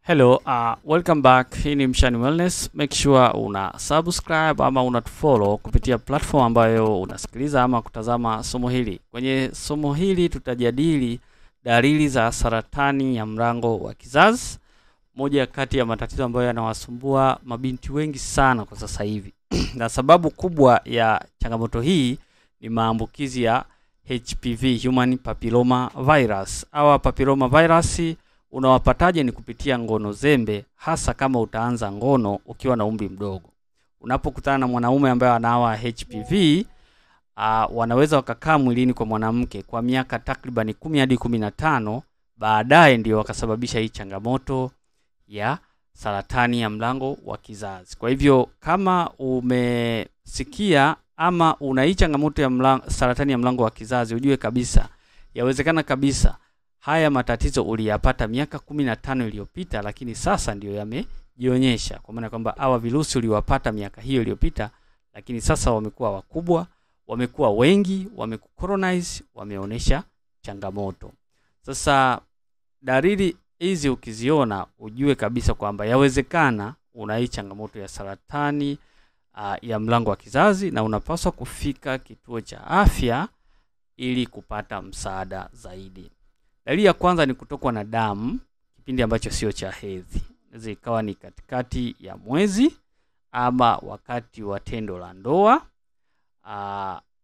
Hello, welcome back. Hii ni Mshani Wellness. Make sure una subscribe ama una follow kupitia platform ambayo unasikiliza ama kutazama somo hili. Kwenye somo hili tutajadili dalili za saratani ya mlango wa kizazi, moja kati ya matatizo ambayo yanawasumbua mabinti wengi sana kwa sasa hivi. Na sababu kubwa ya changamoto hii ni maambukizi ya HPV, Human Papilloma Virus. Hawa papilloma virus unawapataje? Ni kupitia ngono zembe, hasa kama utaanza ngono ukiwa na umri mdogo. Unapokutana na mwanaume ambaye anawa HPV, wanaweza wakakaa mwilini kwa mwanamke kwa miaka takriban 10 hadi 15, baadaye ndio wakasababisha hii changamoto ya saratani ya mlango wa kizazi. Kwa hivyo kama umesikia ama una hii changamoto ya saratani ya mlango wa kizazi, ujue kabisa yawezekana kabisa haya matatizo uliyapata miaka 15 iliyopita, lakini sasa ndio yamejionyesha. Kwa maana kwamba hawa virusi uliwapata miaka hiyo iliyopita, lakini sasa wamekuwa wakubwa, wamekuwa wengi, wamekucolonize, wameonyesha changamoto. Sasa dalili hizi ukiziona, ujue kabisa kwamba yawezekana una hii changamoto ya saratani ya mlango wa kizazi, na unapaswa kufika kituo cha afya ili kupata msaada zaidi. Dalili ya kwanza ni kutokwa na damu kipindi ambacho sio cha hedhi. Inaweza ikawa ni katikati ya mwezi ama wakati wa tendo la ndoa,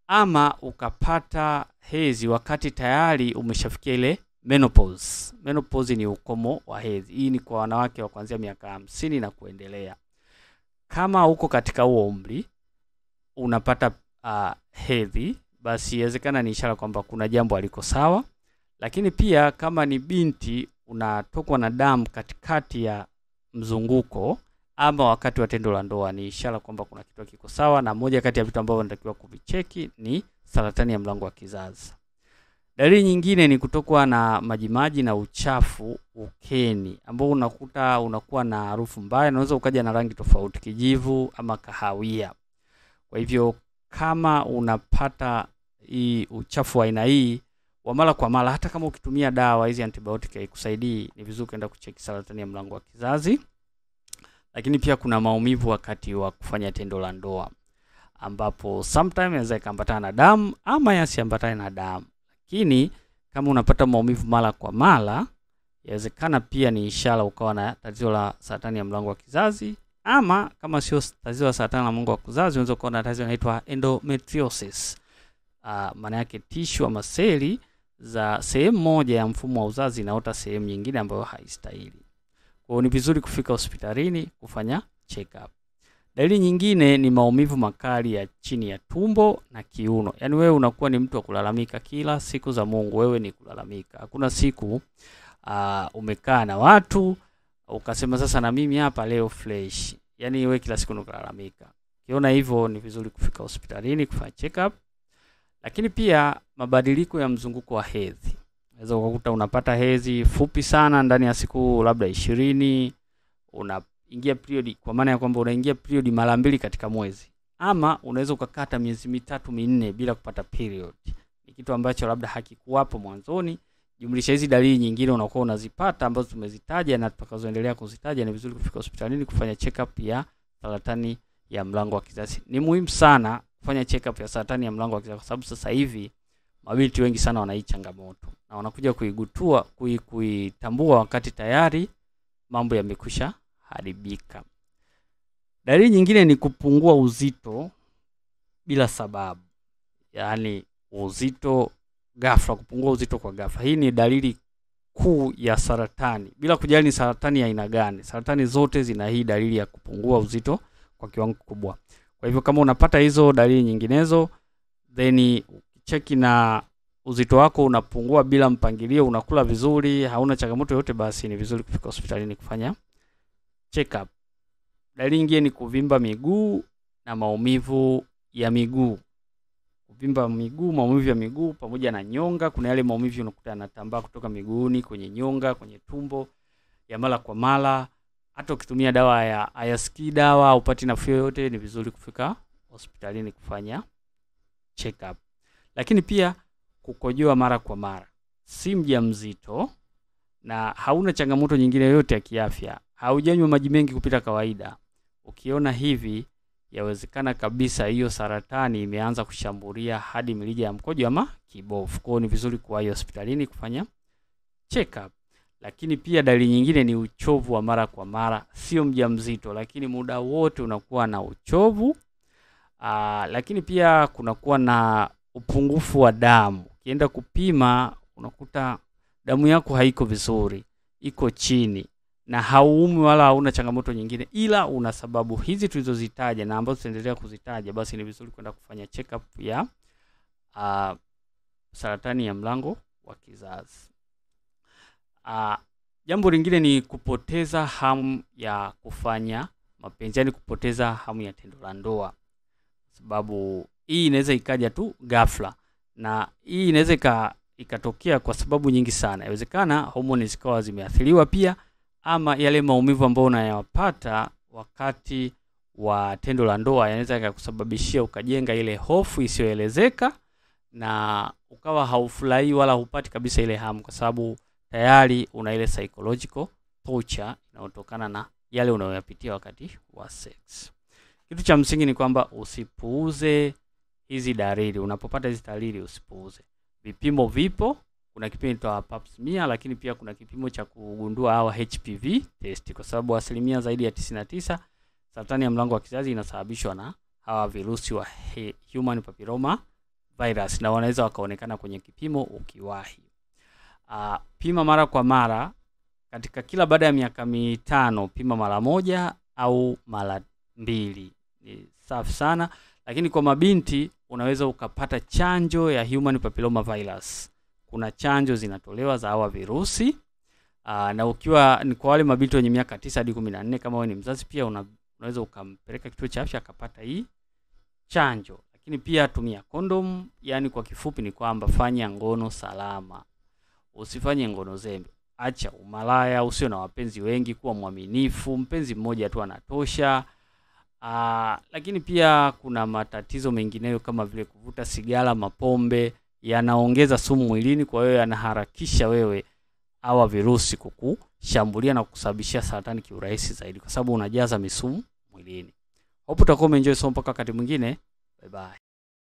ama ukapata hedhi wakati tayari umeshafikia ile menopause. Menopause ni ukomo wa hedhi. Hii ni kwa wanawake wa kuanzia miaka 50 na kuendelea. Kama uko katika huo umri unapata hedhi, basi inawezekana ni ishara kwamba kuna jambo haliko sawa. Lakini pia kama ni binti unatokwa na damu katikati ya mzunguko ama wakati wa tendo la ndoa, ni ishara kwamba kuna kitu kiko sawa, na moja kati ya vitu ambavyo unatakiwa kuvicheki ni saratani ya mlango wa kizazi. Dalili nyingine ni kutokwa na majimaji na uchafu ukeni, ambao unakuta unakuwa na harufu mbaya, unaweza ukaja na rangi tofauti, kijivu ama kahawia. Kwa hivyo kama unapata hii uchafu wa aina hii wa mara kwa mara, hata kama ukitumia dawa hizi antibiotic haikusaidii, ni vizuri kwenda kucheki saratani ya mlango wa kizazi. Lakini pia kuna maumivu wakati wa kufanya tendo la ndoa, ambapo sometimes inaweza kuambatana na damu ama yasiambatane na damu. Lakini kama unapata maumivu mara kwa mara, inawezekana pia ni ishara ukawa na tatizo la saratani ya mlango wa kizazi, ama kama sio tatizo la saratani ya mlango wa kizazi, unaweza kuwa na tatizo linaloitwa endometriosis. Maana yake tishu ama seli za sehemu moja ya mfumo wa uzazi inaota sehemu nyingine ambayo haistahili. Kwa hiyo ni vizuri kufika hospitalini kufanya check up. Dalili nyingine ni maumivu makali ya chini ya tumbo na kiuno. Yaani wewe unakuwa ni mtu wa kulalamika kila siku za Mungu, wewe ni kulalamika. Hakuna siku umekaa na watu ukasema sasa na mimi hapa leo fresh. Yaani wewe kila siku unalalamika. Ukiona hivyo ni vizuri kufika hospitalini kufanya check up. Lakini pia mabadiliko ya mzunguko wa hedhi. Unaweza kukuta unapata hedhi fupi sana ndani ya siku labda 20, unaingia period, kwa maana ya kwamba unaingia period mara 2 katika mwezi. Ama unaweza ukakata miezi 3-4 bila kupata period. Ni kitu ambacho labda hakikuwapo mwanzoni. Jumlisha hizi dalili nyingine unakuwa unazipata ambazo tumezitaja na tutakazoendelea kuzitaja, ni vizuri kufika hospitalini kufanya check up ya saratani ya mlango wa kizazi. Ni muhimu sana kufanya check up ya saratani ya mlango wa kizazi, kwa sababu sasa hivi mabinti wengi sana wana hii changamoto na wanakuja kuitambua wakati tayari mambo yamekwisha haribika. Dalili nyingine ni kupungua uzito bila sababu. Yaani uzito ghafla, kupungua uzito kwa ghafla. Hii ni dalili kuu ya saratani, bila kujali ni saratani ya aina gani. Saratani zote zina hii dalili ya kupungua uzito kwa kiwango kikubwa. Kwa hivyo kama unapata hizo dalili nyinginezo, then cheki na uzito wako unapungua bila mpangilio, unakula vizuri, hauna changamoto yote, basi ni vizuri kufika hospitalini kufanya check up. Dalili nyingine ni kuvimba miguu na maumivu ya miguu. Kuvimba miguu, maumivu ya miguu pamoja na nyonga. Kuna yale maumivu unakuta yanatambaa kutoka miguuni kwenye nyonga, kwenye tumbo ya mara kwa mara. Hata ukitumia dawa ya ayaski dawa upati nafuu yote, ni vizuri kufika hospitalini kufanya check up. Lakini pia kukojoa mara kwa mara. Si mjamzito na hauna changamoto nyingine yoyote ya kiafya, haujanywa maji mengi kupita kawaida, ukiona hivi, yawezekana kabisa hiyo saratani imeanza kushambulia hadi mirija ya mkojo ama kibofu. Kwa hiyo ni vizuri kuwahi hospitalini kufanya check up. Lakini pia dalili nyingine ni uchovu wa mara kwa mara. Sio mjamzito, lakini muda wote unakuwa na uchovu. Lakini pia kunakuwa na upungufu wa damu. Ukienda kupima unakuta damu yako haiko vizuri, iko chini, na hauumi wala hauna changamoto nyingine, ila una sababu hizi tulizozitaja na ambazo tutaendelea kuzitaja, basi ni vizuri kwenda kufanya check up ya saratani ya mlango wa kizazi. Jambo lingine ni kupoteza hamu ya kufanya mapenzi, yani kupoteza hamu ya tendo la ndoa. Sababu hii inaweza ikaja tu ghafla, na hii inaweza ikatokea kwa sababu nyingi sana. Inawezekana homoni zikawa zimeathiriwa pia, ama yale maumivu ambayo unayapata wakati wa tendo la ndoa yanaweza kukusababishia ukajenga ile hofu isiyoelezeka, na ukawa haufurahi wala hupati kabisa ile hamu, kwa sababu tayari una ile psychological torture inayotokana na yale unayoyapitia wakati wa sex. Kitu cha msingi ni kwamba usipuuze hizi dalili. Unapopata hizi dalili usipuuze. Vipimo vipo, kuna kipimo cha pap smear, lakini pia kuna kipimo cha kugundua hawa HPV test, kwa sababu asilimia zaidi ya 99 saratani ya mlango wa kizazi inasababishwa na hawa virusi wa human papilloma virus, na wanaweza wakaonekana kwenye kipimo ukiwahi. Pima mara kwa mara, katika kila baada ya miaka 5 pima mara 1 au mara 2. Ni safi sana. Lakini kwa mabinti unaweza ukapata chanjo ya human papilloma virus. Kuna chanjo zinatolewa za hawa virusi. Na ukiwa ni kwa wale mabinti wenye miaka 9 hadi 14, kama wewe ni mzazi pia unaweza ukampeleka kituo cha afya akapata hii chanjo. Lakini pia tumia condom, yani kwa kifupi ni kwamba fanya ngono salama. Usifanye ngono zembe. Acha umalaya, usio na wapenzi wengi, kuwa mwaminifu, mpenzi mmoja tu anatosha. Lakini pia kuna matatizo mengineyo kama vile kuvuta sigara, mapombe, yanaongeza sumu mwilini, kwa hiyo yanaharakisha wewe hawa virusi kukushambulia na kusababishia saratani kiurahisi zaidi, kwa sababu unajaza misumu mwilini. Hapo utakuwa umeenjoy somo mpaka wakati mwingine. Bye bye.